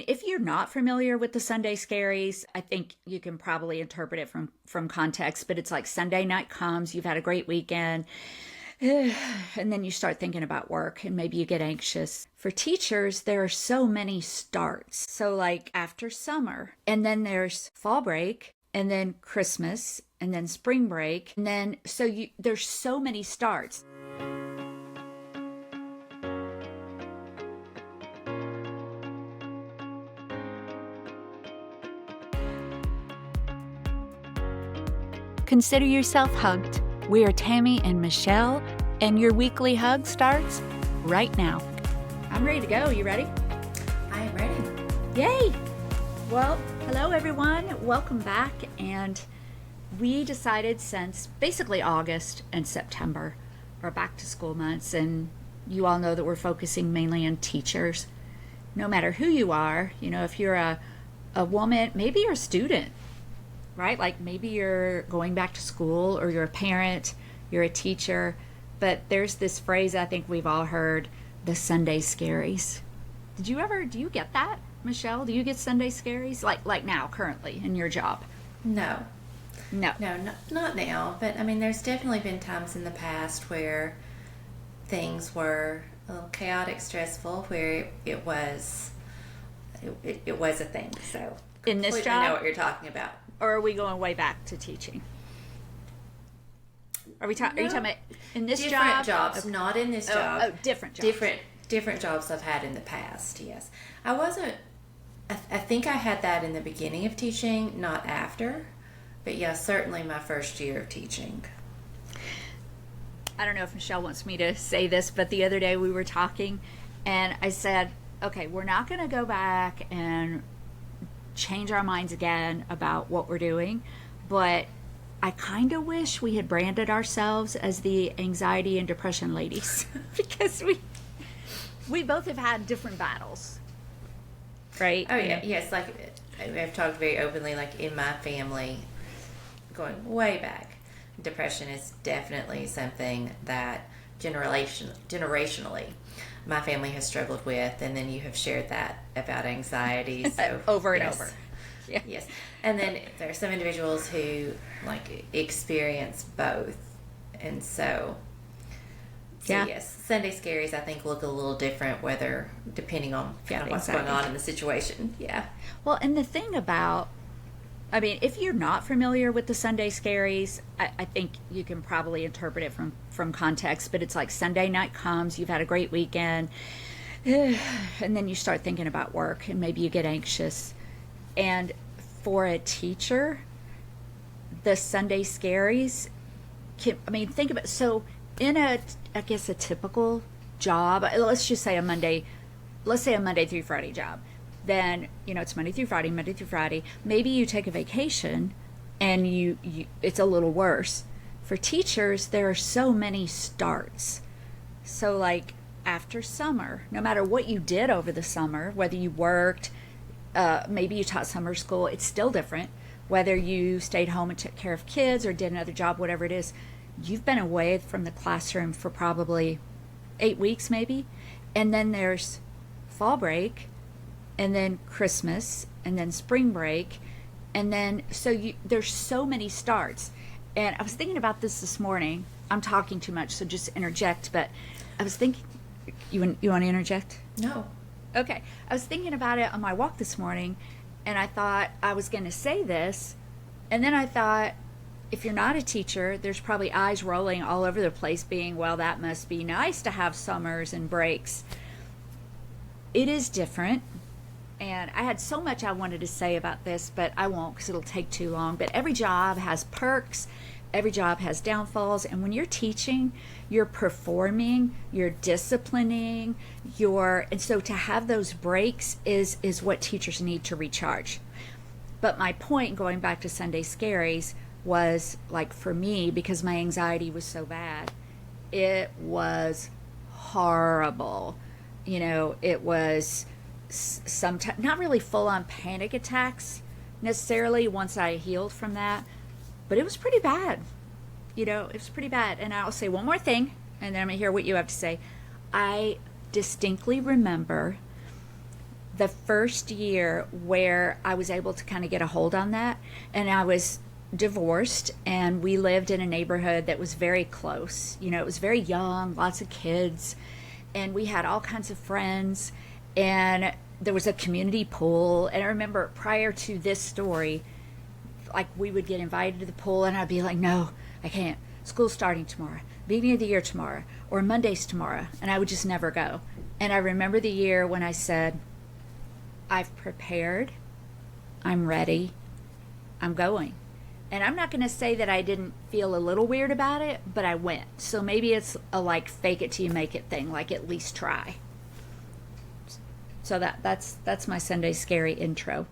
If you're not familiar with the Sunday Scaries, I think you can probably interpret it from context, but it's like Sunday night comes, you've had a great weekend, and then you start thinking about work and maybe you get anxious. For teachers, there are so many starts. So like after summer, and then there's fall break, and then Christmas, and then spring break, and then there's so many starts. Consider yourself hugged. We are Tami and Michelle, and your weekly hug starts right now. I'm ready to go. You ready? I am ready. Yay! Well, hello everyone. Welcome back. And we decided, since basically August and September are back to school months, and you all know that we're focusing mainly on teachers. No matter who you are, if you're a woman, maybe you're a student, right? Like maybe you're going back to school, or you're a parent, you're a teacher. But there's this phrase I think we've all heard, the Sunday Scaries. Do you get that, Michelle? Do you get Sunday Scaries? Like now, currently, in your job? No, No. not now. But I mean, there's definitely been times in the past where things were a little chaotic, stressful, where it was a thing. So In this completely job? know what you're talking about. Or are we going way back to teaching? Are you talking about in this Different job? jobs, not in this job. Oh, different jobs. Different jobs I've had in the past. Yes, I wasn't. I think I had that in the beginning of teaching, not after. But yeah, certainly my first year of teaching. I don't know if Michelle wants me to say this, but the other day we were talking, and I said, okay, we're not going to go back and change our minds again about what we're doing, but I kind of wish we had branded ourselves as the anxiety and depression ladies because we both have had different battles, right? Oh yeah, yes. Like I've talked very openly, like in my family, going way back, depression is definitely something that generationally my family has struggled with, and then you have shared that about anxiety so over and yes. over. Yeah. Yes. And then there are some individuals who like experience both. And so Yeah. yes, Sunday Scaries I think look a little different depending on kind of what's going on in the situation. Yeah. Well, and the thing about, if you're not familiar with the Sunday Scaries, I think you can probably interpret it from context, but it's like Sunday night comes, you've had a great weekend, and then you start thinking about work and maybe you get anxious. And for a teacher, the Sunday Scaries think about, so in a typical job, let's say a Monday through Friday job, then, it's Monday through Friday. Maybe you take a vacation and you it's a little worse. For teachers, there are so many starts. So like after summer, no matter what you did over the summer, whether you worked, maybe you taught summer school, it's still different. Whether you stayed home and took care of kids or did another job, whatever it is, you've been away from the classroom for probably 8 weeks maybe. And then there's fall break, and then Christmas, and then spring break. And then, there's so many starts. And I was thinking about this morning. I'm talking too much, so just interject. But I was thinking, you want to interject? No. Okay. I was thinking about it on my walk this morning, and I thought I was going to say this. And then I thought, if you're not a teacher, there's probably eyes rolling all over the place being, well, that must be nice to have summers and breaks. It is different. And I had so much I wanted to say about this, but I won't because it'll take too long. But every job has perks. Every job has downfalls. And when you're teaching, you're performing, you're disciplining, and so to have those breaks is what teachers need to recharge. But my point, going back to Sunday Scaries, was like for me, because my anxiety was so bad, it was horrible. It was sometimes not really full-on panic attacks necessarily once I healed from that, but it was pretty bad. It was pretty bad. And I'll say one more thing, and then I'm going to hear what you have to say. I distinctly remember the first year where I was able to kind of get a hold on that. And I was divorced, and we lived in a neighborhood that was very close. You know, it was very young, lots of kids, and we had all kinds of friends, and there was a community pool. And I remember prior to this story, like we would get invited to the pool, and I'd be like, no, I can't. School's starting tomorrow, beginning of the year tomorrow, or Monday's tomorrow, and I would just never go. And I remember the year when I said, I've prepared, I'm ready, I'm going. And I'm not going to say that I didn't feel a little weird about it, but I went. So maybe it's a like fake it till you make it thing, like at least try. So that's my Sunday Scary intro.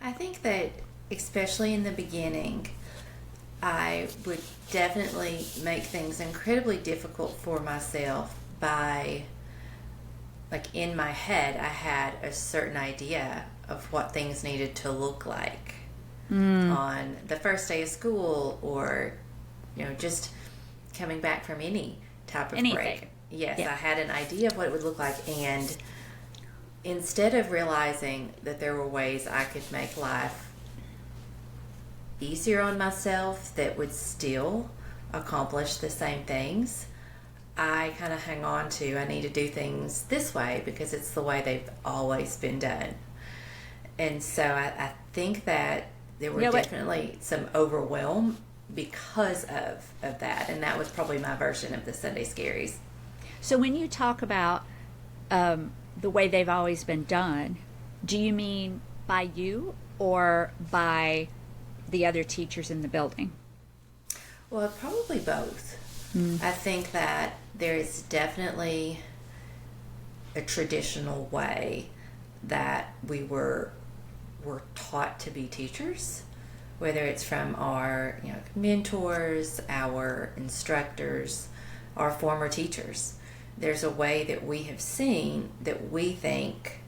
I think that especially in the beginning, I would definitely make things incredibly difficult for myself by, like, in my head, I had a certain idea of what things needed to look like on the first day of school, or, you know, just coming back from any type of Anything. break. Yes, Yeah. I had an idea of what it would look like, and instead of realizing that there were ways I could make life easier on myself that would still accomplish the same things, I kind of hang on to, I need to do things this way because it's the way they've always been done. And so I think that there were definitely some overwhelm because of that. And that was probably my version of the Sunday Scaries. So when you talk about the way they've always been done, do you mean by you or by the other teachers in the building? Well, probably both. I think that there is definitely a traditional way that we were taught to be teachers, whether it's from our mentors, our instructors, our former teachers. There's a way that we have seen that we think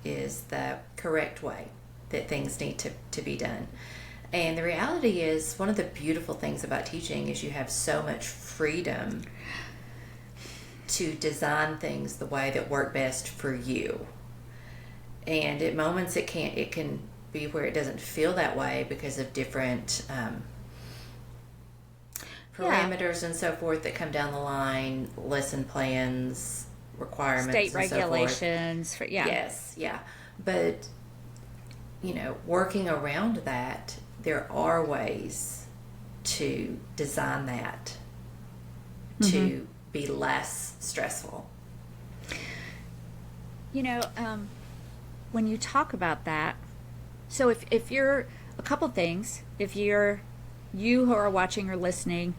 is the correct way that things need to be done. And the reality is, one of the beautiful things about teaching is you have so much freedom to design things the way that work best for you. And at moments it can be where it doesn't feel that way because of different parameters and so forth that come down the line, lesson plans, requirements, state and regulations. So forth. Yes, yeah. But working around that, there are ways to design that to be less stressful. When you talk about that, so if you're a couple things, if you who are watching or listening,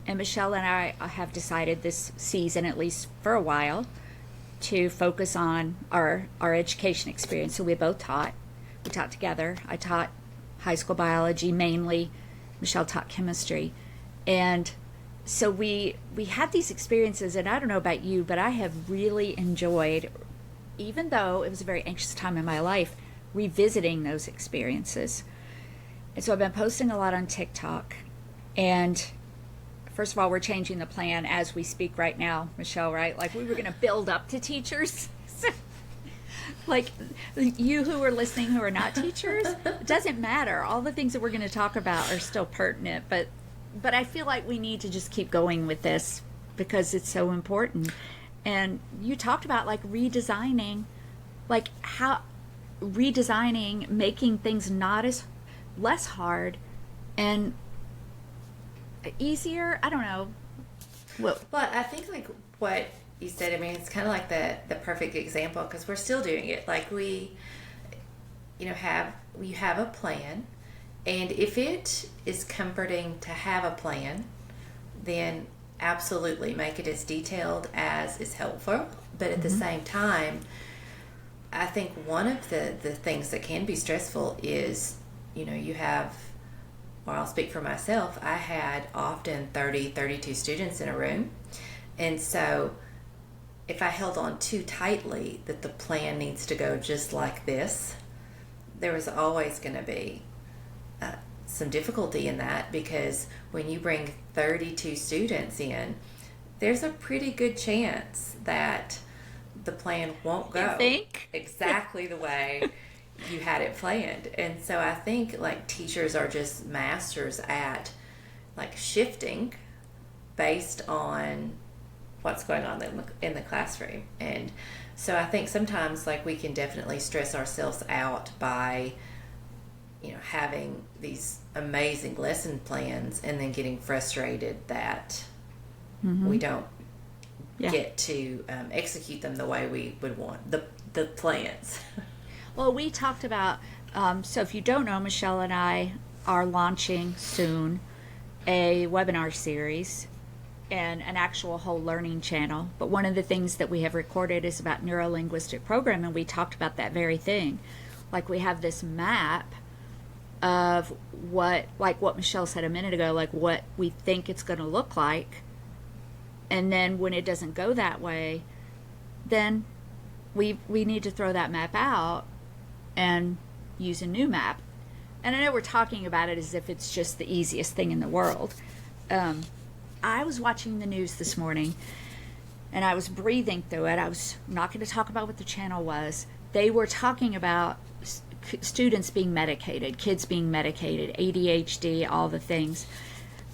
and Michelle and I have decided this season, at least for a while, to focus on our education experience. So we both taught. We taught together. I taught high school biology mainly. Michelle taught chemistry. And so we had these experiences, and I don't know about you, but I have really enjoyed, even though it was a very anxious time in my life, revisiting those experiences. And so I've been posting a lot on TikTok. And first of all, we're changing the plan as we speak right now, Michelle, right? Like, we were going to build up to teachers. Like, you who are listening who are not teachers, it doesn't matter. All the things that we're going to talk about are still pertinent. But I feel like we need to just keep going with this because it's so important. And you talked about, like, redesigning, making things less hard and easier. I don't know. Well, I think, like, what you said, I mean, it's kind of like the perfect example, because we're still doing it. Like, we have a plan, and if it is comforting to have a plan, then absolutely make it as detailed as is helpful. But at the same time, I think one of the things that can be stressful is, you have, or I'll speak for myself, I had often 32 students in a room. And so if I held on too tightly that the plan needs to go just like this, there was always going to be some difficulty in that, because when you bring 32 students in, there's a pretty good chance that the plan won't You go think? exactly the way you had it planned. And so I think like teachers are just masters at like shifting based on what's going on in the classroom. And so I think sometimes like we can definitely stress ourselves out by having these amazing lesson plans and then getting frustrated that we don't get to execute them the way we would want the plans. Well, we talked about, so if you don't know, Michelle and I are launching soon a webinar series and an actual whole learning channel. But one of the things that we have recorded is about neuro-linguistic programming. We talked about that very thing. Like we have this map of what Michelle said a minute ago, like what we think it's going to look like. And then when it doesn't go that way, then we need to throw that map out and use a new map. And I know we're talking about it as if it's just the easiest thing in the world. I was watching the news this morning and I was breathing through it. I was not going to talk about what the channel was. They were talking about students being medicated, kids being medicated, ADHD, all the things,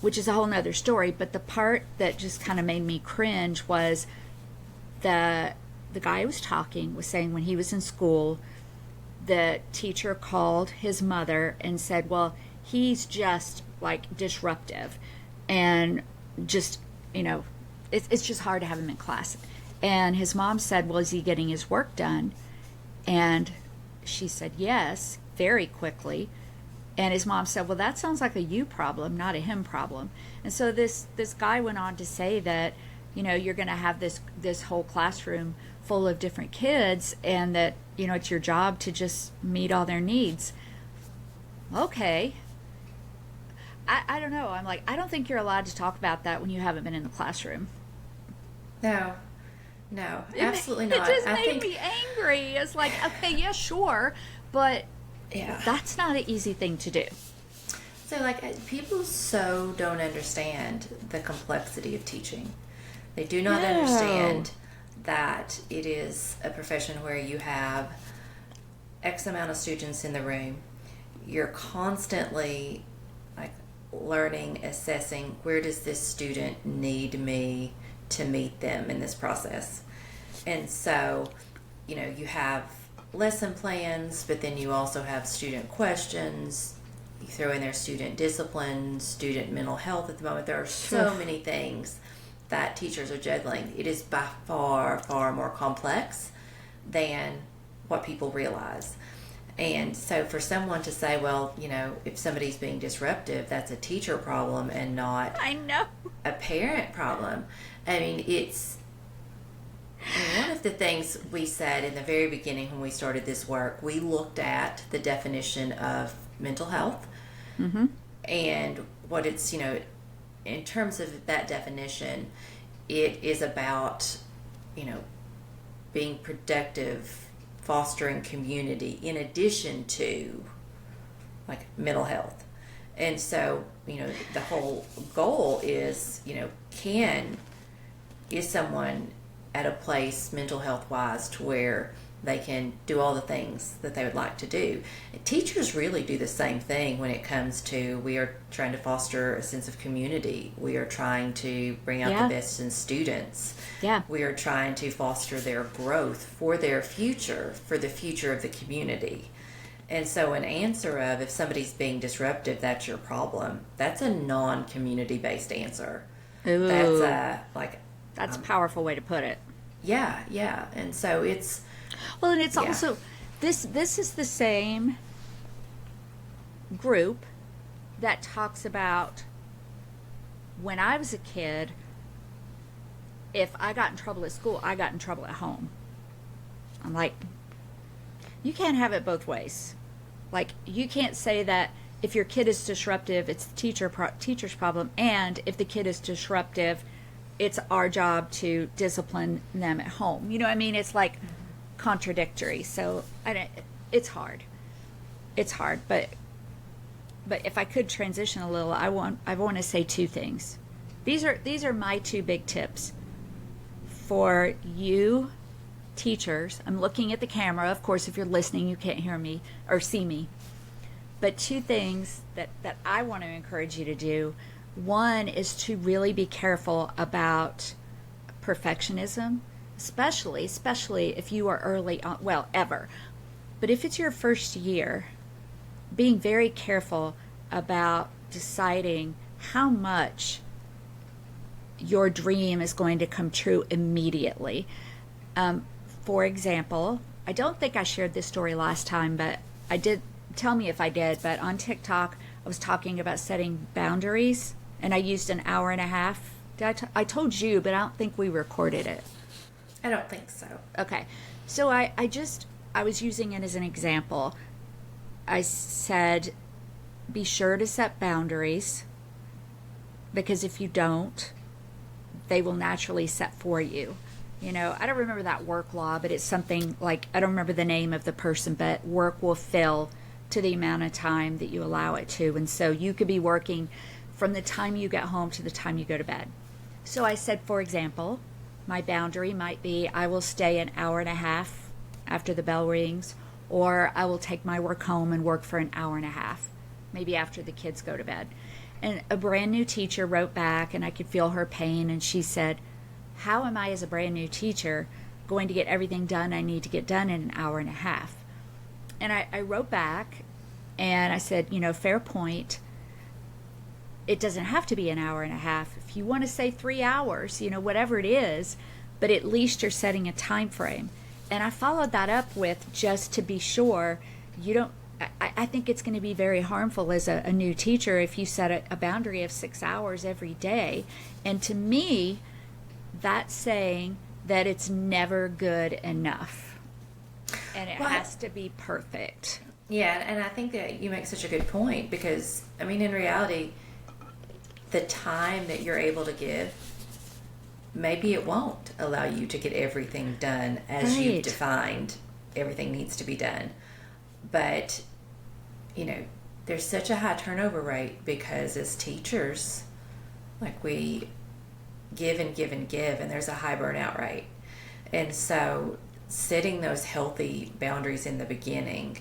which is a whole nother story. But the part that just kind of made me cringe was the guy who was talking was saying when he was in school, the teacher called his mother and said, well, he's just like disruptive and just, it's just hard to have him in class. And his mom said, well, is he getting his work done? And she said yes, very quickly. And his mom said, well, that sounds like a you problem, not a him problem. And so this guy went on to say that, you're going to have this whole classroom full of different kids and that, it's your job to just meet all their needs. Okay. I don't know. I'm like, I don't think you're allowed to talk about that when you haven't been in the classroom. No, absolutely not. It just made me angry. It's like, okay, yeah, sure, but that's not an easy thing to do. So, like, people so don't understand the complexity of teaching. They do not understand that it is a profession where you have X amount of students in the room. You're constantly like learning, assessing, where does this student need me to meet them in this process. And so, you have lesson plans, but then you also have student questions. You throw in there student discipline, student mental health at the moment. There are so many things that teachers are juggling. It is by far, far more complex than what people realize. And so for someone to say, well, if somebody's being disruptive, that's a teacher problem and not a parent problem. I mean, one of the things we said in the very beginning when we started this work, we looked at the definition of mental health and what it's, in terms of that definition, it is about, being productive, fostering community in addition to like mental health. And so, the whole goal is, is someone at a place mental health wise to where they can do all the things that they would like to do. And teachers really do the same thing when it comes to, we are trying to foster a sense of community. We are trying to bring out the best in students. Yeah. We are trying to foster their growth for their future, for the future of the community. And so an answer of, if somebody's being disruptive, that's your problem, that's a non-community based answer. Ooh. That's a powerful way to put it. Yeah. And so it's, well, and it's also, this is the same group that talks about when I was a kid, if I got in trouble at school, I got in trouble at home. I'm like, you can't have it both ways. Like, you can't say that if your kid is disruptive, it's the teacher's problem, and if the kid is disruptive, it's our job to discipline them at home. You know what I mean? It's like contradictory. So it's hard. It's hard. But if I could transition a little, I want to say two things. These are my two big tips for you teachers, I'm looking at the camera. Of course, if you're listening, you can't hear me or see me. But two things that I want to encourage you to do. One is to really be careful about perfectionism, especially if you are early on, well, ever. But if it's your first year, being very careful about deciding how much your dream is going to come true immediately. For example, I don't think I shared this story last time, but I did. Tell me if I did, but on TikTok, I was talking about setting boundaries, and I used an hour and a half. I told you, but I don't think we recorded it. I don't think so. Okay. So I was using it as an example. I said, be sure to set boundaries, because if you don't, they will naturally set for you. You know, I don't remember that work law, but it's something like, I don't remember the name of the person, but work will fill to the amount of time that you allow it to. And so you could be working from the time you get home to the time you go to bed. So I said, for example, my boundary might be I will stay an hour and a half after the bell rings, or I will take my work home and work for an hour and a half, maybe after the kids go to bed. And a brand new teacher wrote back, and I could feel her pain, and she said, how am I as a brand new teacher going to get everything done I need to get done in an hour and a half? And I wrote back, and I said, you know, fair point. It doesn't have to be an hour and a half. If you want to say 3 hours, you know, whatever it is, but at least you're setting a time frame. And I followed that up with, just to be sure, you don't, I think it's going to be very harmful as a new teacher if you set a boundary of 6 hours every day. And to me, that's saying that it's never good enough. And it has to be perfect. Yeah, and I think that you make such a good point, because, I mean, in reality, the time that you're able to give, maybe it won't allow you to get everything done as you've defined everything needs to be done. But, you know, there's such a high turnover rate because as teachers, like, we give and give and give, and there's a high burnout rate. And so setting those healthy boundaries in the beginning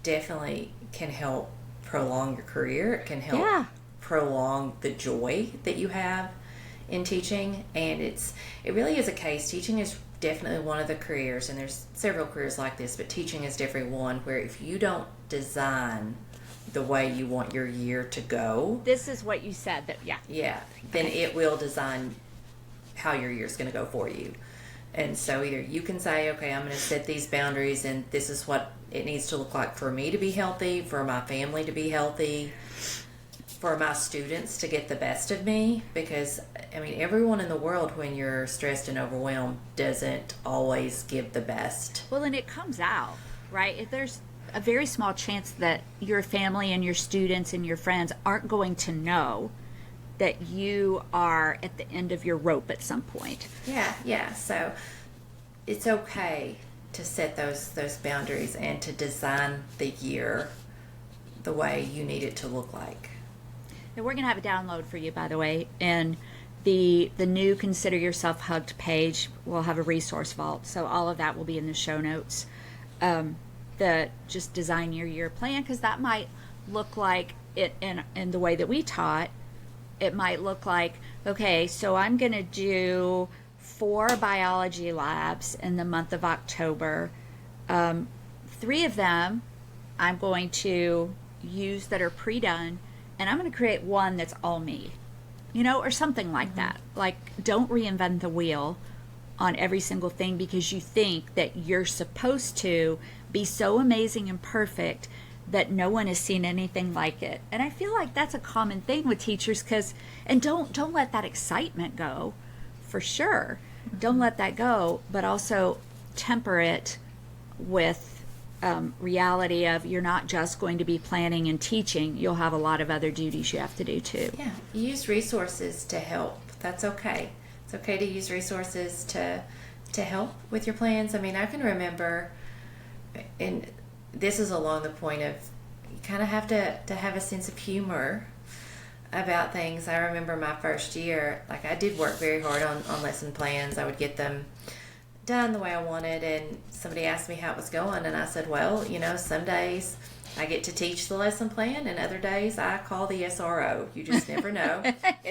definitely can help prolong your career. It can help prolong the joy that you have in teaching. And it really is a case. Teaching is definitely one of the careers, and there's several careers like this, but teaching is definitely one where if you don't design the way you want your year to go, this is what you said, then it will design how your year's going to go for you. And so either you can say, okay, I'm going to set these boundaries, and this is what it needs to look like for me to be healthy, for my family to be healthy, for my students to get the best of me. Because, I mean, everyone in the world, when you're stressed and overwhelmed, doesn't always give the best. Well, and it comes out, right? If there's a very small chance that your family and your students and your friends aren't going to know that you are at the end of your rope at some point. Yeah. So it's okay to set those boundaries and to design the year the way you need it to look like. And we're going to have a download for you, by the way, and the new Consider Yourself Hugged page will have a resource vault. So all of that will be in the show notes. The just design your year plan, because that might look like it in the way that we taught. It might look like, okay, so I'm going to do 4 biology labs in the month of October. 3 of them I'm going to use that are pre-done, and I'm going to create 1 that's all me, you know, or something like that. Like, don't reinvent the wheel on every single thing because you think that you're supposed to be so amazing and perfect that no one has seen anything like it. And I feel like that's a common thing with teachers, and don't let that excitement go, for sure. Don't let that go, but also temper it with reality of you're not just going to be planning and teaching. You'll have a lot of other duties you have to do too. Yeah, use resources to help. That's okay. It's okay to use resources to help with your plans. I mean, I can remember, and this is along the point of you kind of have to have a sense of humor about things. I remember my first year, like, I did work very hard on lesson plans. I would get them done the way I wanted. And somebody asked me how it was going, and I said, well, some days I get to teach the lesson plan, and other days I call the SRO. You just never know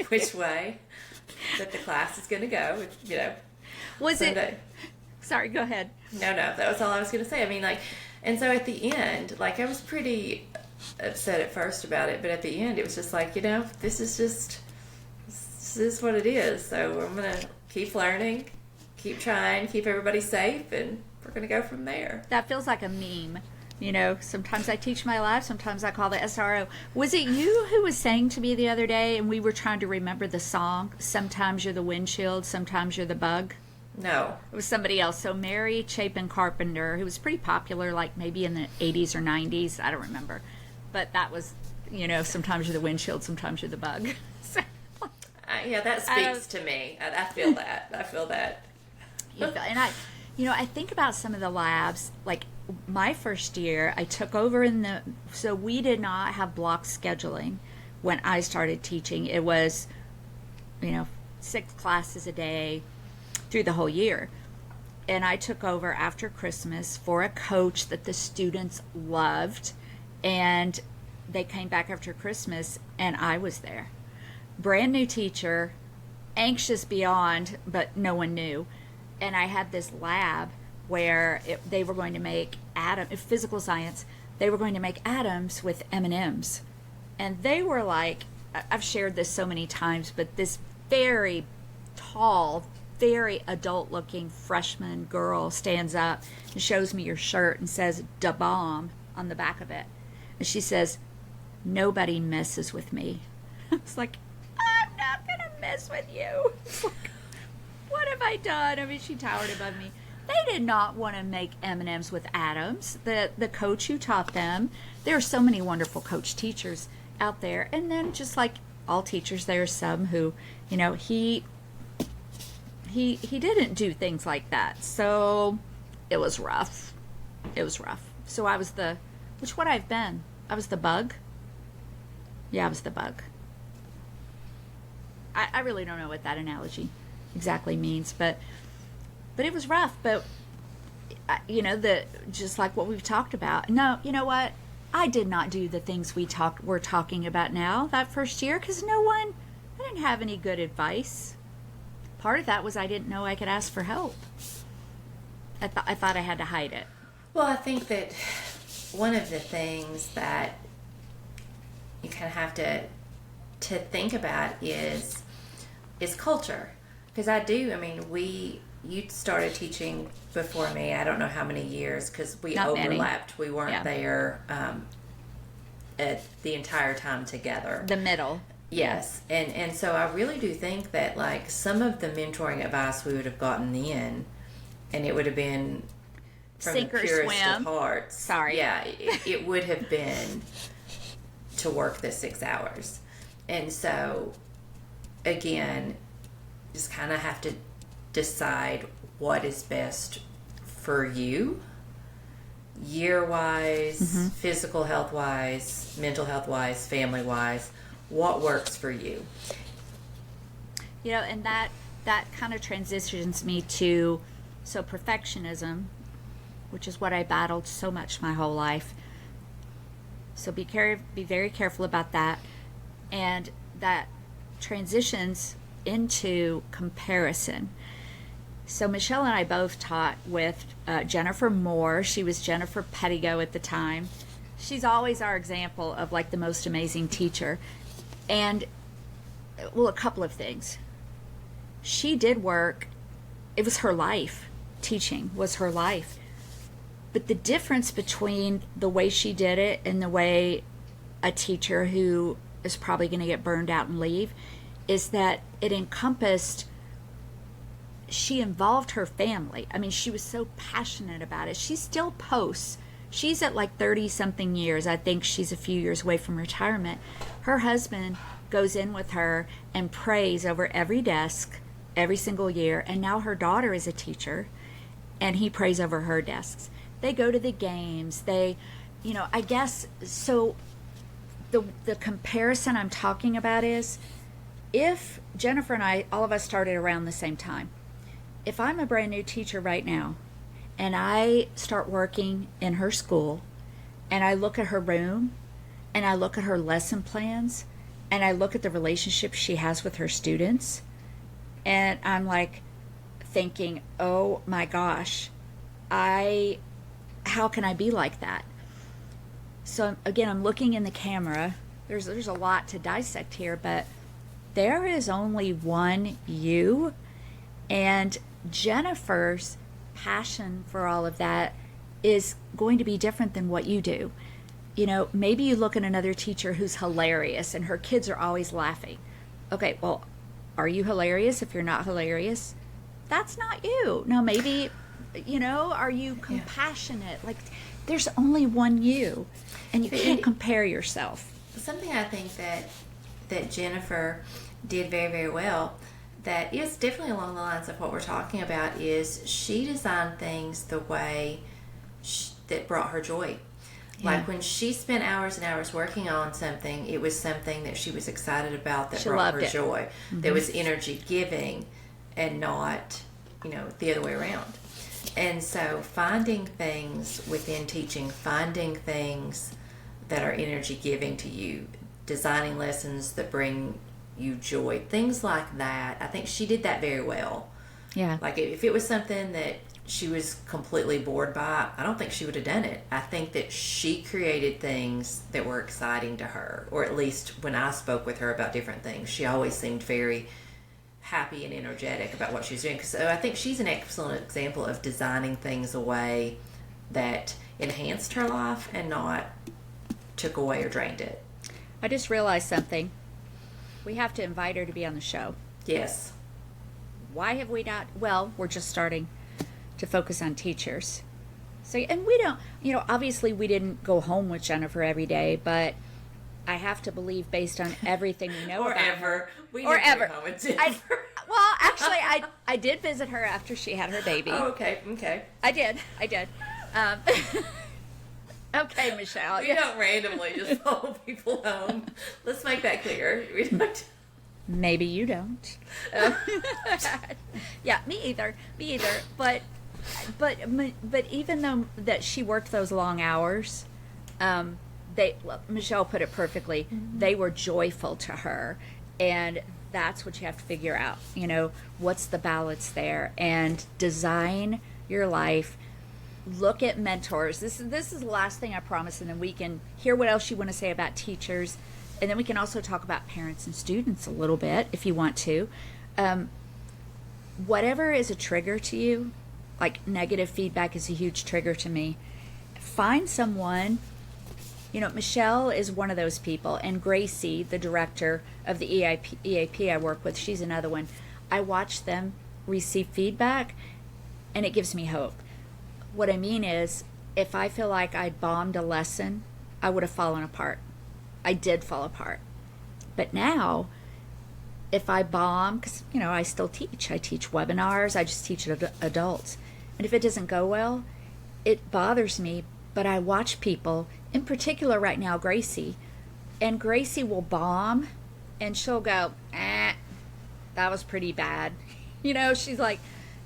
which way that the class is going to go. Was someday. it? Sorry, go ahead. No, that was all I was going to say. I mean, and so at the end, I was pretty upset at first about it, but at the end, it was just this is what it is. So I'm going to keep learning, keep trying, keep everybody safe, and we're going to go from there. That feels like a meme. Sometimes I teach my live, sometimes I call the SRO. Was it you who was saying to me the other day, and we were trying to remember the song, Sometimes You're the Windshield, Sometimes You're the Bug? No. It was somebody else. So Mary Chapin Carpenter, who was pretty popular, maybe in the 80s or 90s. I don't remember. But that was, sometimes you're the windshield, sometimes you're the bug. So, yeah, that speaks to me. I feel that. I feel that. And I think about some of the labs, my first year, I took over so we did not have block scheduling when I started teaching. It was, 6 classes a day through the whole year. And I took over after Christmas for a coach that the students loved, and they came back after Christmas and I was there. Brand new teacher, anxious beyond, but no one knew. And I had this lab where they were going to make physical science, they were going to make atoms with M&Ms. And they were I've shared this so many times, but this very tall, very adult-looking freshman girl stands up and shows me your shirt and says, "Da bomb" on the back of it. And she says, "Nobody messes with me." I was like, I'm not going to mess with you. What have I done? I mean, she towered above me. They did not want to make M&Ms with atoms. The coach who taught them, there are so many wonderful coach teachers out there. And then just like all teachers, there are some who, he didn't do things like that. So it was rough. So I was which would I've been? I was the bug. Yeah, I was the bug. I really don't know what that analogy exactly means, but it was rough. But just like what we've talked about. No, you know what? I did not do the things we're talking about now that first year because I didn't have any good advice. Part of that was I didn't know I could ask for help. I thought I had to hide it. Well, I think that one of the things that you kind of have to think about is culture. Because you started teaching before me. I don't know how many years because we Not overlapped. Many. We weren't there at the entire time together. The middle. Yes. And so I really do think that some of the mentoring advice we would have gotten then, and it would have been from Sink the or purest swim. of hearts. Sorry. Yeah, it would have been to work the 6 hours. And so, again, just kind of have to decide what is best for you, year-wise, physical health-wise, mental health-wise, family-wise. What works for you? And that kind of transitions me to perfectionism, which is what I battled so much my whole life. So be very careful about that. And that transitions into comparison. So Michelle and I both taught with Jennifer Moore. She was Jennifer Pettigo at the time. She's always our example of the most amazing teacher. And, a couple of things. She did work. It was her life. Teaching was her life. But the difference between the way she did it and the way a teacher who is probably going to get burned out and leave is that it encompassed, she involved her family. I mean, she was so passionate about it. She still posts. She's at 30-something years. I think she's a few years away from retirement. Her husband goes in with her and prays over every desk every single year. And now her daughter is a teacher, and he prays over her desks. They go to the games. I guess, so the comparison I'm talking about is if Jennifer and I, all of us started around the same time, if I'm a brand new teacher right now and I start working in her school and I look at her room and I look at her lesson plans and I look at the relationship she has with her students, and I'm like thinking, oh my gosh, how can I be like that? So again, I'm looking in the camera. There's a lot to dissect here, but there is only one you, and Jennifer's passion for all of that is going to be different than what you do. You know, maybe you look at another teacher who's hilarious and her kids are always laughing. Okay, well, are you hilarious? If you're not hilarious, that's not you. No, maybe, are you compassionate? Like, there's only one you, and you can't compare yourself. Something I think that Jennifer did very, very well, that is definitely along the lines of what we're talking about, is she designed things the way that brought her joy. Yeah. Like when she spent hours and hours working on something, it was something that she was excited about, that brought her joy. Mm-hmm. There was energy giving and not, the other way around. And so finding things within teaching, finding things that are energy giving to you, designing lessons that bring you joy, things like that. I think she did that very well. Yeah. Like if it was something that she was completely bored by, I don't think she would have done it. I think that she created things that were exciting to her, or at least when I spoke with her about different things, she always seemed very happy and energetic about what she was doing. So I think she's an excellent example of designing things a way that enhanced her life and not took away or drained it. I just realized something. We have to invite her to be on the show. Yes. Why have we not? Well, we're just starting to focus on teachers. So, and we don't, obviously we didn't go home with Jennifer every day, but I have to believe, based on everything we know about her. Or ever. Home with Jennifer. Well, actually, I did visit her after she had her baby. Oh, okay. I did. Okay, Michelle. We don't randomly just follow people home. Let's make that clear. We don't. Maybe you don't. Yeah, me either. But even though that she worked those long hours, Michelle put it perfectly. Mm-hmm. They were joyful to her, and that's what you have to figure out. What's the balance there, and design your life. Look at mentors. This is the last thing I promise, and then we can hear what else you want to say about teachers, and then we can also talk about parents and students a little bit if you want to. Whatever is a trigger to you, like negative feedback is a huge trigger to me. Find someone. Michelle is one of those people, and Gracie, the director of the EAP I work with, she's another one. I watch them receive feedback, and it gives me hope. What I mean is, if I feel like I bombed a lesson, I would have fallen apart. I did fall apart. But now, if I bomb, because, I still teach. I teach webinars. I just teach adults. And if it doesn't go well, it bothers me. But I watch people, in particular right now, Gracie. And Gracie will bomb, and she'll go, that was pretty bad. She's like,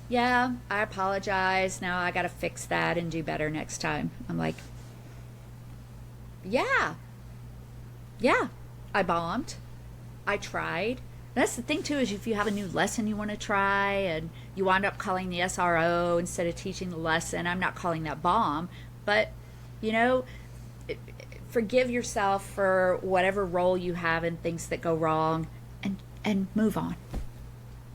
yeah, I apologize. Now I got to fix that and do better next time. I'm like, yeah, I bombed. I tried. That's the thing, too, is if you have a new lesson you want to try and you wind up calling the SRO instead of teaching the lesson, I'm not calling that bomb, but, forgive yourself for whatever role you have in things that go wrong and move on.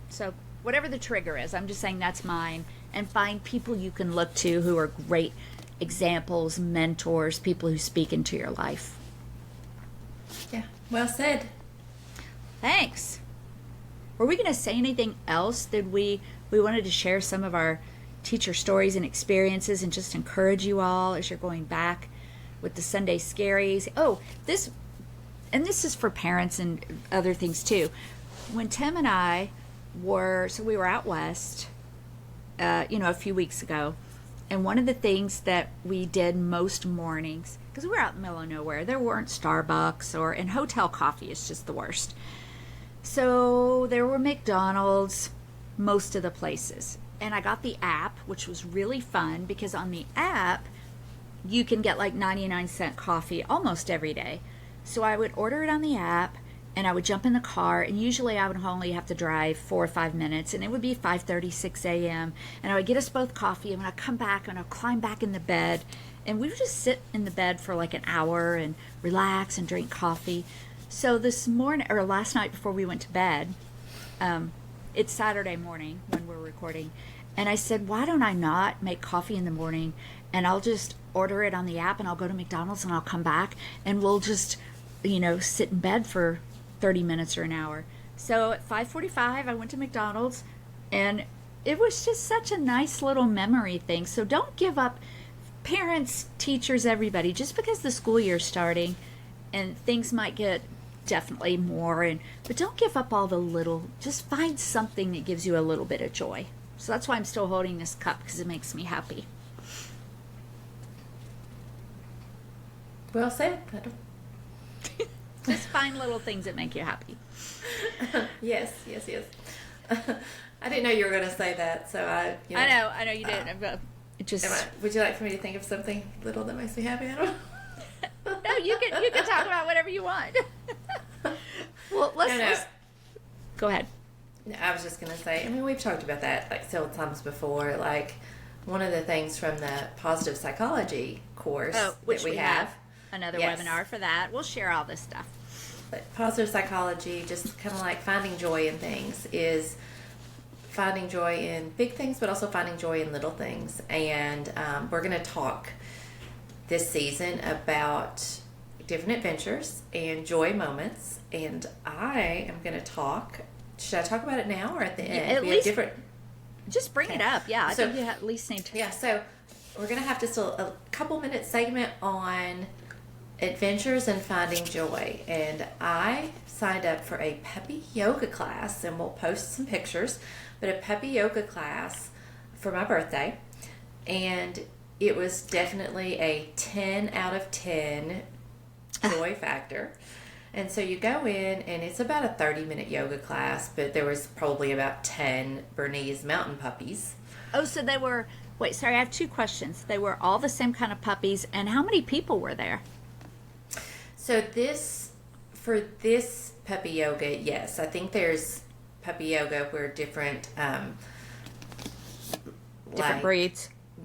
So whatever the trigger is, I'm just saying that's mine. And find people you can look to who are great examples, mentors, people who speak into your life. Yeah, well said. Thanks. Were we going to say anything else? Did we wanted to share some of our teacher stories and experiences and just encourage you all as you're going back with the Sunday Scaries. Oh, this is for parents and other things too. When Tim and I we were out west, a few weeks ago, and one of the things that we did most mornings, because we were out in the middle of nowhere, there weren't Starbucks and hotel coffee is just the worst. So there were McDonald's most of the places. and I got the app, which was really fun because on the app, you can get like 99-cent coffee almost every day. So I would order it on the app and I would jump in the car, and usually I would only have to drive 4 or 5 minutes, and it would be 5:36 a.m. and I would get us both coffee, and when I come back and I'd climb back in the bed, and we would just sit in the bed for like an hour and relax and drink coffee. So this morning, or last night before we went to bed, it's Saturday morning when we're recording, and I said, why don't I not make coffee in the morning, and I'll just order it on the app, and I'll go to McDonald's and I'll come back and we'll just, sit in bed for 30 minutes or an hour. So at 5:45 I went to McDonald's, and it was just such a nice little memory thing. So don't give up, parents, teachers, everybody, just because the school year's starting and things might get definitely more, but don't give up all the little, just find something that gives you a little bit of joy. So that's why I'm still holding this cup, because it makes me happy. Well said. Just find little things that make you happy. Yes. I didn't know you were going to say that, so I know you did. It just. Would you like for me to think of something little that makes me happy? I don't know. No, you can talk about whatever you want. Well, let's go ahead. No, I was just going to say, we've talked about that like several times before. Like, one of the things from the positive psychology course which that we have another webinar for that. We'll share all this stuff. But positive psychology, just kind of like finding joy in things, is finding joy in big things, but also finding joy in little things. And we're going to talk this season about different adventures and joy moments. And I am going to talk. Should I talk about it now or at the end? At least just bring it up. Yeah, I so, think you at least need to. Yeah, so we're going to have just a couple minute segment on adventures and finding joy. And I signed up for a peppy yoga class, and we'll post some pictures, but a peppy yoga class for my birthday. And it was definitely a 10 out of 10 joy factor. And so you go in, and it's about a 30-minute yoga class, but there was probably about 10 Bernese mountain puppies. Oh, so they were, wait, sorry, I have two questions. They were all the same kind of puppies, and how many people were there? So for this puppy yoga, yes, I think there's puppy yoga where different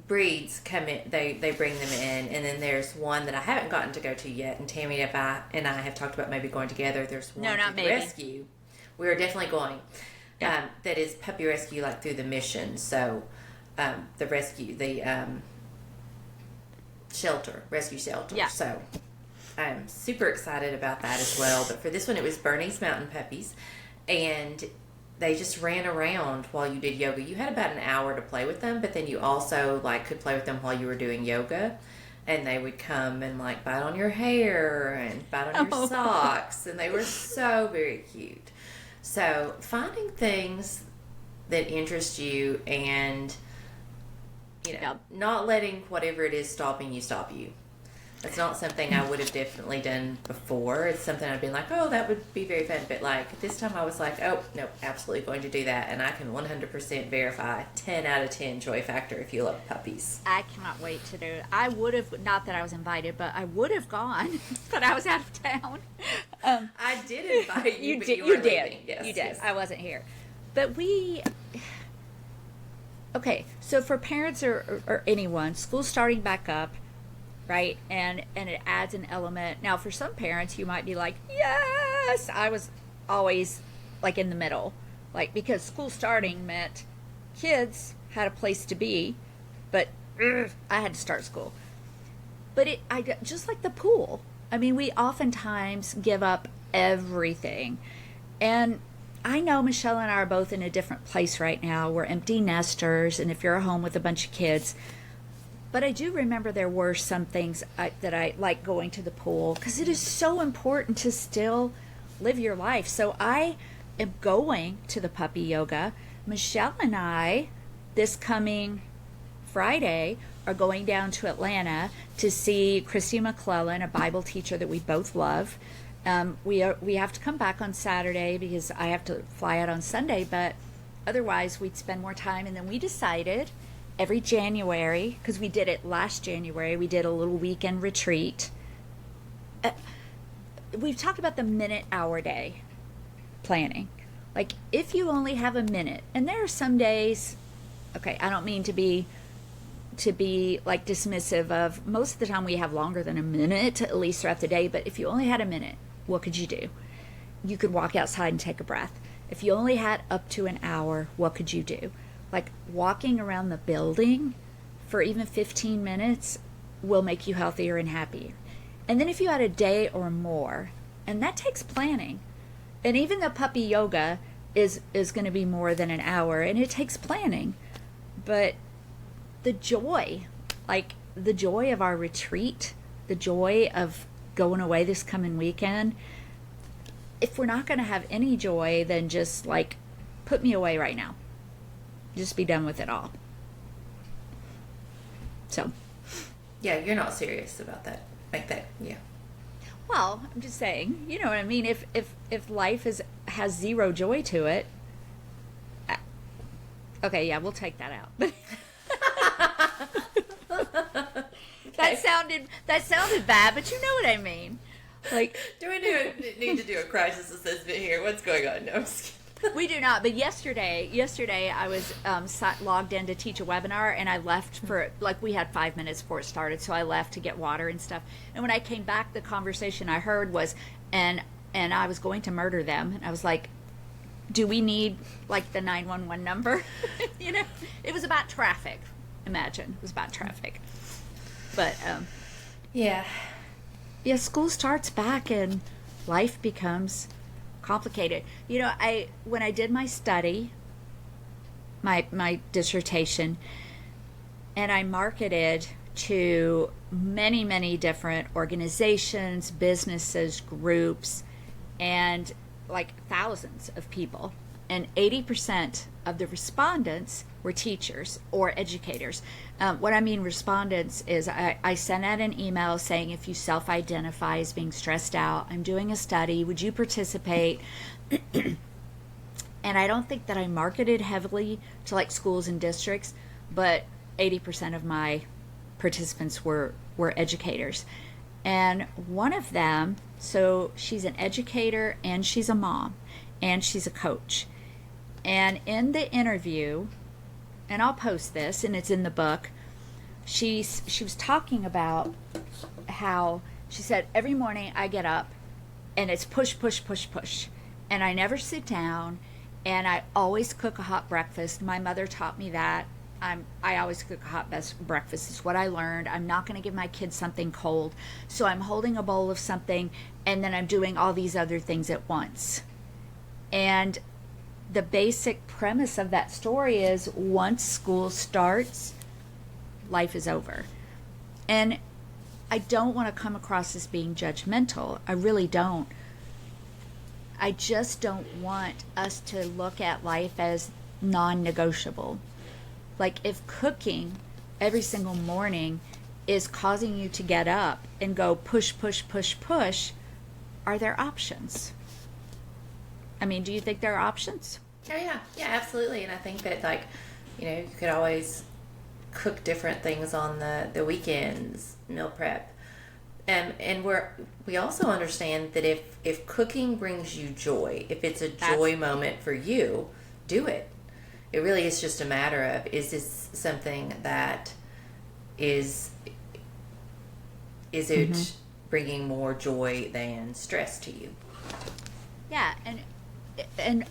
breeds come in, they bring them in, and then there's one that I haven't gotten to go to yet, and Tami and I have talked about maybe going together. There's one rescue. We are definitely going. Yeah. That is puppy rescue, like through the mission. So the rescue, the rescue shelter. Yeah. So I'm super excited about that as well. But for this one, it was Bernese mountain puppies, and they just ran around while you did yoga. You had about an hour to play with them, but then you also could play with them while you were doing yoga, and they would come and bite on your hair and bite on your socks, and they were so very cute. So finding things that interest you, and not letting whatever it is stop you. It's not something I would have definitely done before. It's something I'd been like, oh, that would be very fun. But this time I was like, oh, no, absolutely going to do that. And I can 100% verify 10 out of 10 joy factor if you love puppies. I cannot wait to do it. I would have, not that I was invited, but I would have gone, but I was out of town. I did invite you, but you did. Leaving. Yes, you did. Yes. I wasn't here. But okay, so for parents or anyone, school's starting back up, right? And it adds an element. Now, for some parents, you might be like, yes! I was always in the middle. Because school starting meant kids had a place to be, but I had to start school. But just like the pool. We oftentimes give up everything. And I know Michelle and I are both in a different place right now. We're empty nesters, and if you're at home with a bunch of kids. But I do remember there were some things that I like going to the pool, because it is so important to still live your life. So I am going to the puppy yoga. Michelle and I, this coming Friday, are going down to Atlanta to see Christy McClellan, a Bible teacher that we both love. We have to come back on Saturday because I have to fly out on Sunday, but otherwise we'd spend more time. And then we decided every January, because we did it last January, we did a little weekend retreat. We've talked about the minute hour day planning. Like, if you only have a minute, and there are some days, okay, I don't mean to be like dismissive of, most of the time we have longer than a minute at least throughout the day, but if you only had a minute, what could you do? You could walk outside and take a breath. If you only had up to an hour, what could you do? Like, walking around the building for even 15 minutes will make you healthier and happier. And then if you had a day or more, and that takes planning, and even the puppy yoga is going to be more than an hour, and it takes planning, but the joy, like the joy of our retreat, the joy of going away this coming weekend, if we're not going to have any joy, then just like put me away right now. Just be done with it all. So. Yeah, you're not serious about that. Like that, yeah. Well, I'm just saying, you know what I mean? If life has zero joy to it, okay, yeah, we'll take that out. Okay. That sounded bad, but you know what I mean. Like, do we need to do a crisis assessment here? What's going on? No, I'm just kidding. We do not. But yesterday I was logged in to teach a webinar, and I left for, like, we had 5 minutes before it started, so I left to get water and stuff. And when I came back, the conversation I heard was, and I was going to murder them. And I was like, do we need, like, the 911 number? You know, it was about traffic. Imagine, it was about traffic. But yeah, school starts back and life becomes complicated. You know, when I did my study, my dissertation, and I marketed to many, many different organizations, businesses, groups, and like thousands of people, and 80% of the respondents were teachers or educators. What I mean respondents is I sent out an email saying, if you self-identify as being stressed out, I'm doing a study, would you participate? And I don't think that I marketed heavily to like schools and districts, but 80% of my participants were educators. And one of them, so she's an educator and she's a mom and she's a coach. And in the interview, and I'll post this, and it's in the book, she was talking about how, she said, every morning I get up and it's push, push, push, push. And I never sit down, and I always cook a hot breakfast. My mother taught me that. I always cook a hot breakfast. It's what I learned. I'm not going to give my kids something cold. So I'm holding a bowl of something, and then I'm doing all these other things at once. And the basic premise of that story is, once school starts, life is over. And I don't want to come across as being judgmental. I really don't. I just don't want us to look at life as non-negotiable. Like, if cooking every single morning is causing you to get up and go push, push, push, push, are there options? I mean, do you think there are options? Oh, yeah, absolutely. And I think that, like, you know, you could always cook different things on the weekends, meal prep. And we also understand that if cooking brings you joy, if it's a joy moment for you, do it. It really is just a matter of, is this something that is it bringing more joy than stress to you? Yeah, and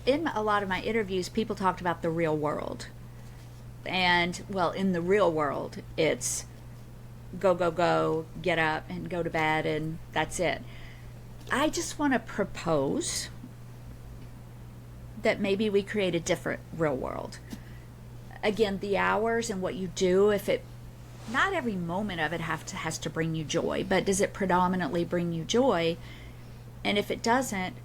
in a lot of my interviews, people talked about the real world. And, well, in the real world, it's go, go, go, get up and go to bed, and that's it. I just want to propose that maybe we create a different real world. Again, the hours and what you do, not every moment of it has to bring you joy, but does it predominantly bring you joy? And if it doesn't,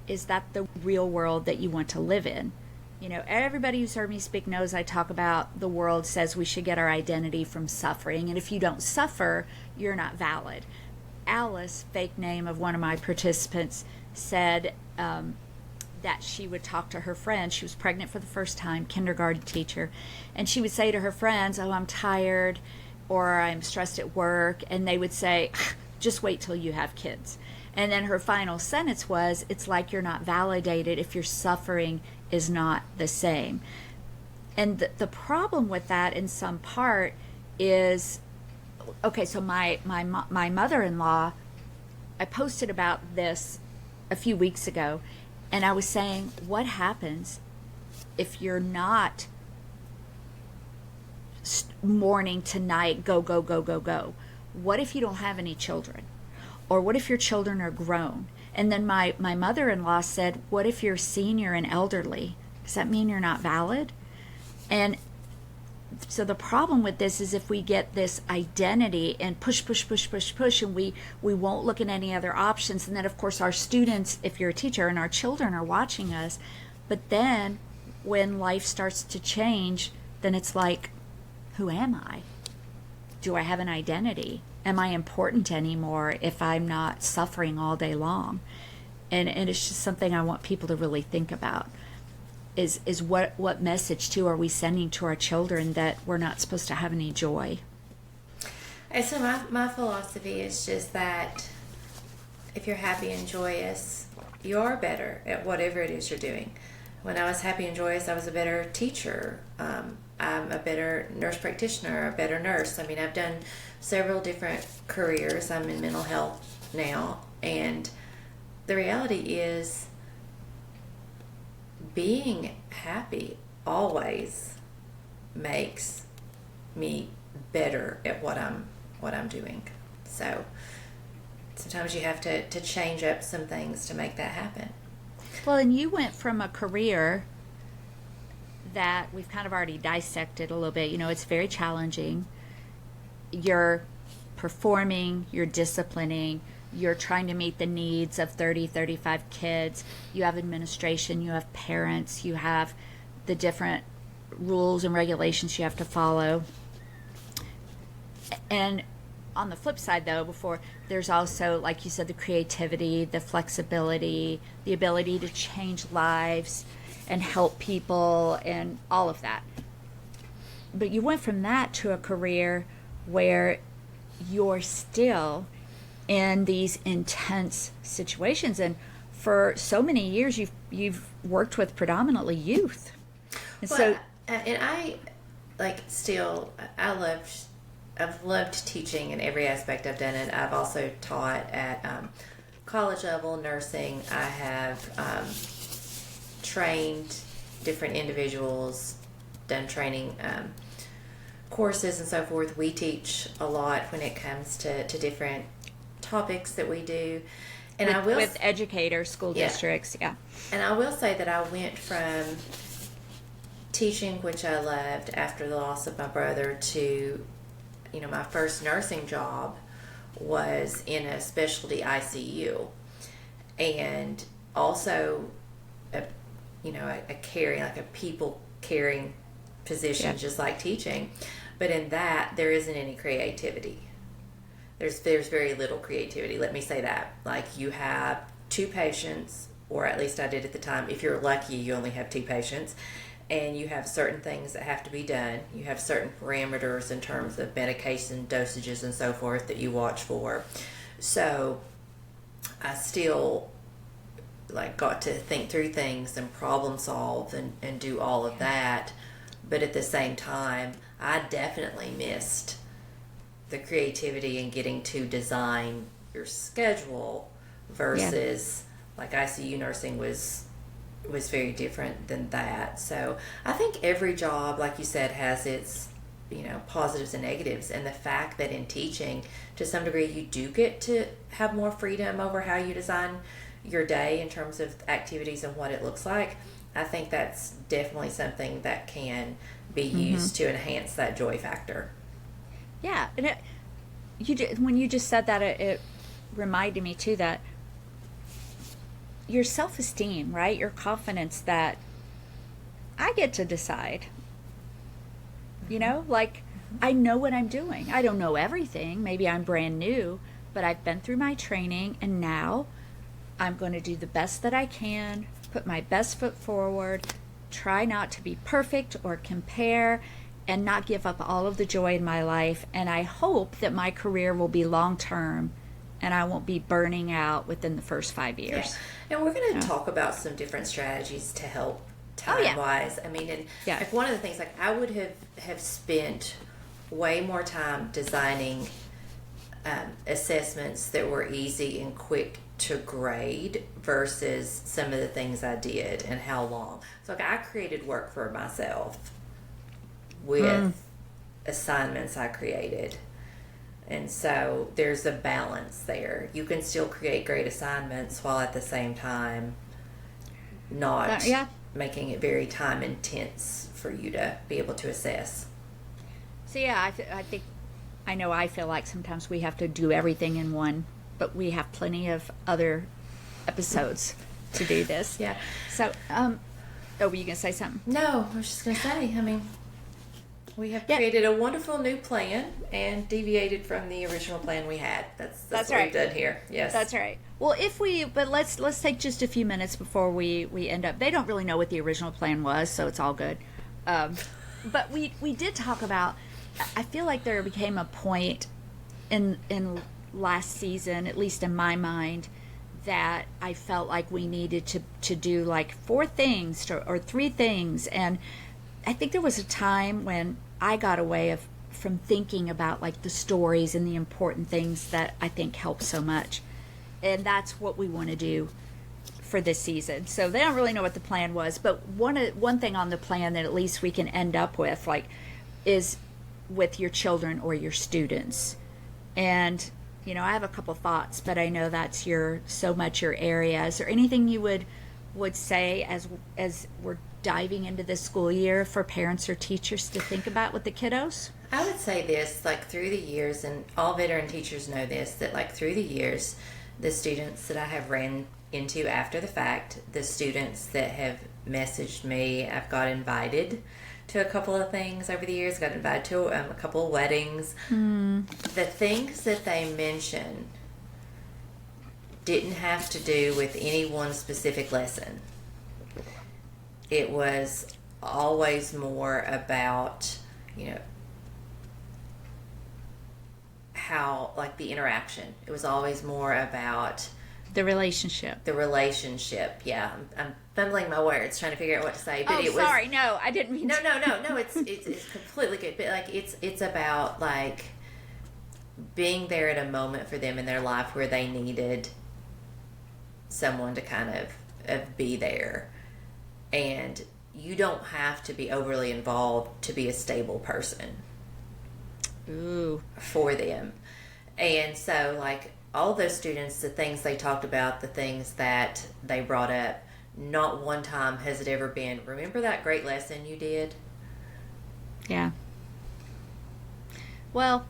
is that the real world that you want to live in? You know, everybody who's heard me speak knows I talk about the world says we should get our identity from suffering, and if you don't suffer, you're not valid. Alice, fake name of one of my participants, said that she would talk to her friends. She was pregnant for the first time, kindergarten teacher, and she would say to her friends, "Oh, I'm tired," or "I'm stressed at work," and they would say, "Just wait till you have kids." And then her final sentence was, "It's like you're not validated if your suffering is not the same." And the problem with that in some part is, okay, so my mother-in-law, I posted about this a few weeks ago, and I was saying, what happens if you're not morning to night, go, go, go, go, go? What if you don't have any children? Or what if your children are grown? And then my mother-in-law said, what if you're senior and elderly? Does that mean you're not valid? And so the problem with this is if we get this identity and push, push, push, push, push, and we won't look at any other options. And then, of course, our students, if you're a teacher, and our children are watching us. But then when life starts to change, then it's like, who am I? Do I have an identity? Am I important anymore if I'm not suffering all day long? And it's just something I want people to really think about. Is what message too are we sending to our children that we're not supposed to have any joy? And so my philosophy is just that if you're happy and joyous, you are better at whatever it is you're doing. When I was happy and joyous, I was a better teacher. I'm a better nurse practitioner, a better nurse. I mean, I've done several different careers. I'm in mental health now, and the reality is being happy always makes me better at what I'm doing. So sometimes you have to change up some things to make that happen. Well, and you went from a career that we've kind of already dissected a little bit. You know, it's very challenging. You're performing, you're disciplining, you're trying to meet the needs of 30, 35 kids. You have administration, you have parents, you have the different rules and regulations you have to follow. And on the flip side, though, there's also, like you said, the creativity, the flexibility, the ability to change lives and help people and all of that. But you went from that to a career where you're still in these intense situations, and for so many years you've worked with predominantly youth. And well, and I I've loved teaching in every aspect I've done it. I've also taught at college level nursing. I have trained different individuals, done training courses and so forth. We teach a lot when it comes to different topics that we do. And with educators, school districts, yeah. And I will say that I went from teaching, which I loved after the loss of my brother, to, my first nursing job was in a specialty ICU, and also a people caring position, just like teaching. But in that, there isn't any creativity. There's very little creativity. Let me say that. Like, you have two patients, or at least I did at the time. If you're lucky, you only have two patients, and you have certain things that have to be done. You have certain parameters in terms of medication dosages and so forth that you watch for. So I still got to think through things and problem solve and do all of that. But at the same time, I definitely missed the creativity in getting to design your schedule versus ICU nursing was very different than that. So I think every job, like you said, has its positives and negatives, and the fact that in teaching, to some degree, you do get to have more freedom over how you design your day in terms of activities and what it looks like. I think that's definitely something that can be used to enhance that joy factor. Yeah, and when you just said that, it reminded me too that your self-esteem, right? Your confidence that I get to decide. I know what I'm doing. I don't know everything. Maybe I'm brand new, but I've been through my training, and now I'm going to do the best that I can put my best foot forward, try not to be perfect or compare, and not give up all of the joy in my life. And I hope that my career will be long term and I won't be burning out within the first 5 years. Yeah. And we're going to talk about some different strategies to help time-wise. I mean, and like one of the things, like I would have spent way more time designing assessments that were easy and quick to grade versus some of the things I did and how long. So like I created work for myself with assignments I created. And so there's a balance there. You can still create great assignments while at the same time not making it very time intense for you to be able to assess. So I think, I know I feel like sometimes we have to do everything in one, but we have plenty of other episodes to do this. Yeah. So, were you going to say something? No, I was just going to say, I mean, we have created a wonderful new plan and deviated from the original plan we had. That's what right. we've done here. Yes. That's right. Well, but let's take just a few minutes before we end up. They don't really know what the original plan was, so it's all good. But we did talk about, I feel like there became a point in last season, at least in my mind, that I felt like we needed to do like 4 things or 3 things. And I think there was a time when I got away from thinking about like the stories and the important things that I think help so much. And that's what we want to do for this season. So they don't really know what the plan was, but one thing on the plan that at least we can end up with, like, is with your children or your students. And I have a couple thoughts, but I know that's so much your area. Is there anything you would say as we're diving into this school year for parents or teachers to think about with the kiddos? I would say this, like through the years, and all veteran teachers know this, that like through the years, the students that I have ran into after the fact, the students that have messaged me, I've got invited to a couple of things over the years, got invited to a couple of weddings. The things that they mention didn't have to do with any one specific lesson. It was always more about, how, like, the interaction. It was always more about the relationship. Yeah. I'm fumbling my words, trying to figure out what to say. But sorry. No, I didn't mean No. It's completely good. But, like, it's about, like, being there at a moment for them in their life where they needed someone to kind of be there. And you don't have to be overly involved to be a stable person. Ooh. For them. And so, like, all those students, the things they talked about, the things that they brought up, not one time has it ever been, remember that great lesson you did? Yeah. Well,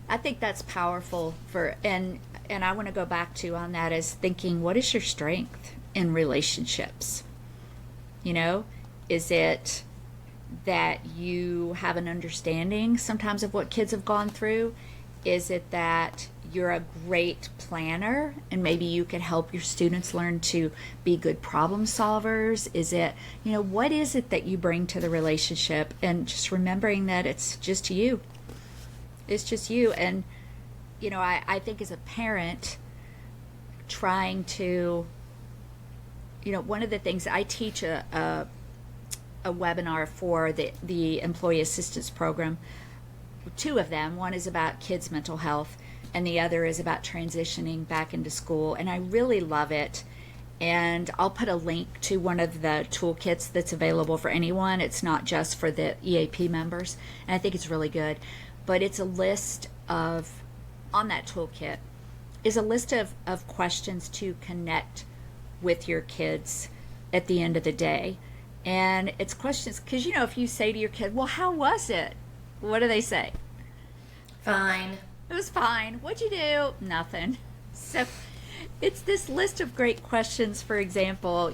I think that's powerful and I want to go back to on that is thinking, what is your strength in relationships? Is it that you have an understanding sometimes of what kids have gone through? Is it that you're a great planner and maybe you could help your students learn to be good problem solvers? Is it, what is it that you bring to the relationship? And just remembering that it's just you. It's just you. And, I think as a parent, trying to, one of the things I teach a webinar for the Employee Assistance Program. 2 of them. One is about kids' mental health, and the other is about transitioning back into school. And I really love it. And I'll put a link to one of the toolkits that's available for anyone. It's not just for the EAP members. And I think it's really good. But it's a list on that toolkit, is a list of questions to connect with your kids at the end of the day. And it's questions, because, if you say to your kid, well, how was it? What do they say? Fine. It was fine. What'd you do? Nothing. So it's this list of great questions. For example,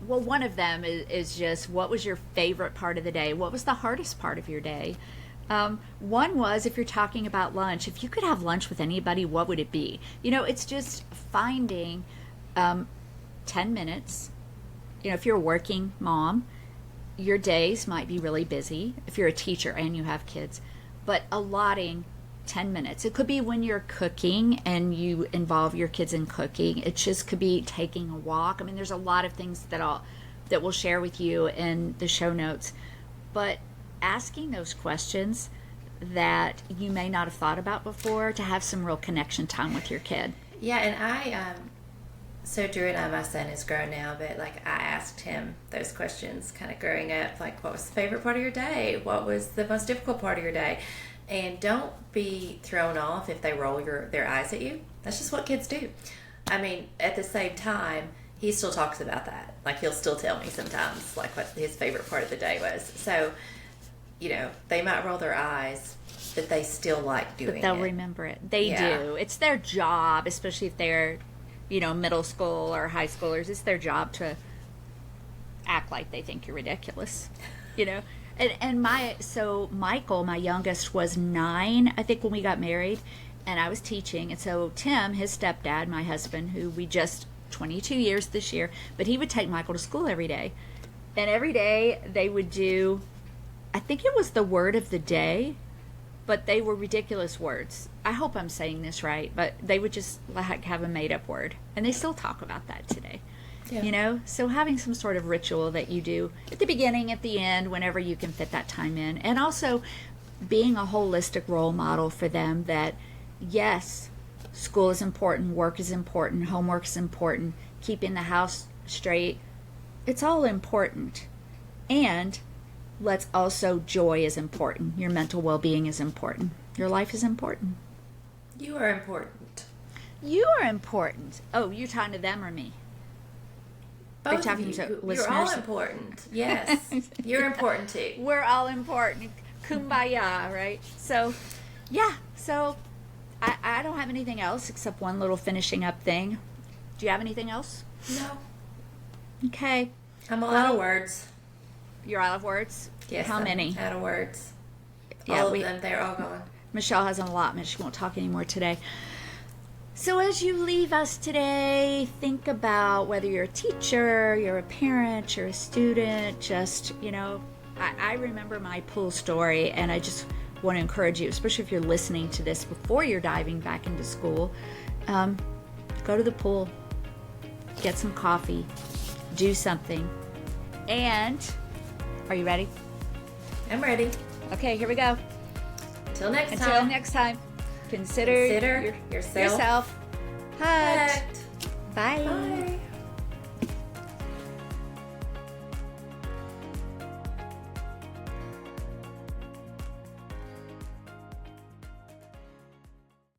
one of them is just, what was your favorite part of the day? What was the hardest part of your day? One was, if you're talking about lunch, if you could have lunch with anybody, what would it be? It's just finding 10 minutes. If you're a working mom, your days might be really busy if you're a teacher and you have kids, but allotting 10 minutes. It could be when you're cooking and you involve your kids in cooking. It just could be taking a walk. I mean, there's a lot of things that we'll share with you in the show notes, but asking those questions that you may not have thought about before to have some real connection time with your kid. Yeah, and so Drew and I, my son is grown now, but like I asked him those questions kind of growing up, like what was the favorite part of your day? What was the most difficult part of your day? And don't be thrown off if they roll their eyes at you. That's just what kids do. I mean, at the same time, he still talks about that. Like he'll still tell me sometimes like what his favorite part of the day was. So, they might roll their eyes, but they still like doing it. But they'll remember it. They do. It's their job, especially if they're, middle school or high schoolers. It's their job to act like they think you're ridiculous, And Michael, my youngest, was 9, I think, when we got married, and I was teaching. And so Tim, his stepdad, my husband, who we just 22 years this year, but he would take Michael to school every day. And every day they would do, I think it was the word of the day, but they were ridiculous words. I hope I'm saying this right, but they would just have a made-up word. And they still talk about that today. Yeah. So having some sort of ritual that you do at the beginning, at the end, whenever you can fit that time in. And also being a holistic role model for them that, yes, school is important, work is important, homework is important, keeping the house straight. It's all important. And let's also, joy is important. Your mental well-being is important. Your life is important. You are important. You are important. Oh, you're talking to them or me? Both of you. You're all important. Yes. You're important too. We're all important. Kumbaya, right? So, yeah. So, I don't have anything else except one little finishing up thing. Do you have anything else? No. Okay. I'm all out of words. You're out of words? Yes. How many? Out of words. Yeah, all of them. They're all gone. Michelle has an allotment. She won't talk anymore today. So as you leave us today, think about whether you're a teacher, you're a parent, you're a student, just, I remember my pool story, and I just want to encourage you, especially if you're listening to this before you're diving back into school, go to the pool, get some coffee, do something, and are you ready? I'm ready. Okay, here we go. Until next time. Consider yourself hugged. Bye. Bye.